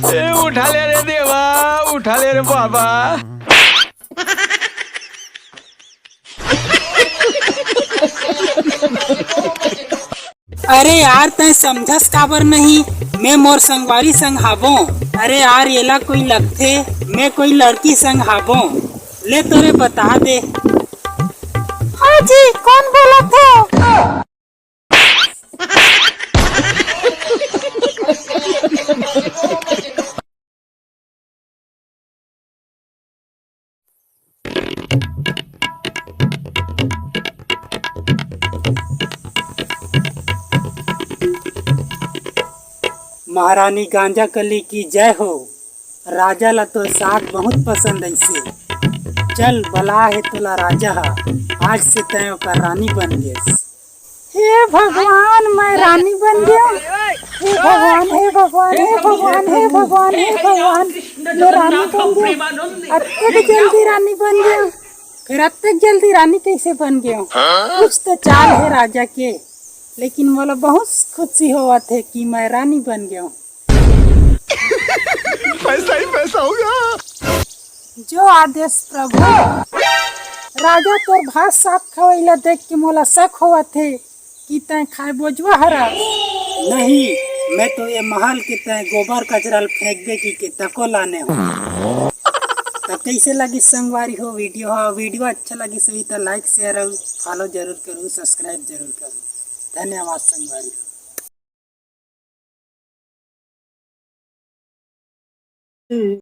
उठा ले रे देवा, उठा ले रे बाबा। अरे यार तय समझस काबर नहीं, मैं मोर संगवारी संग हाबो। अरे यार येला कोई लगथे मैं कोई लड़की संग हाबो। ले तोरे बता दे। हाँ जी कौन बोला था? महारानी गांजा कली की जय हो। राजा ला तो साग बहुत पसंद ऐसे। चल बला है तोला राजा हा, आज से तय ओकर रानी बन गेस। हे भगवान मैं रानी बन गया। हे भगवान हे भगवान हे भगवान हे भगवान हे भगवान, मैं रानी बन गया। अत्ते जल्दी रानी बन गया। फिर अत्ते जल्दी रानी कैसे बन गया? कुछ तो चाल है राजा के, लेकिन मोला बहुत खुशी हुआ थे कि मैं रानी बन गया हूँ। पैसा ही पैसा होगा। जो आदेश प्रभु। राजा तोर भात साग खवैला देख के मोला शक हुआ थे कि तय खाए बोझवा हरा। नहीं, मैं तो ये महल के तय गोबर कचरा फेंक दे की के तको लाने हो। तो कैसे लगी संगवारी हो वीडियो? हाँ वीडियो अच्छा लगी सभी तो लाइक शेयर और फॉलो जरूर करूँ, सब्सक्राइब जरूर करूँ। धन्यवाद संगवारी हो।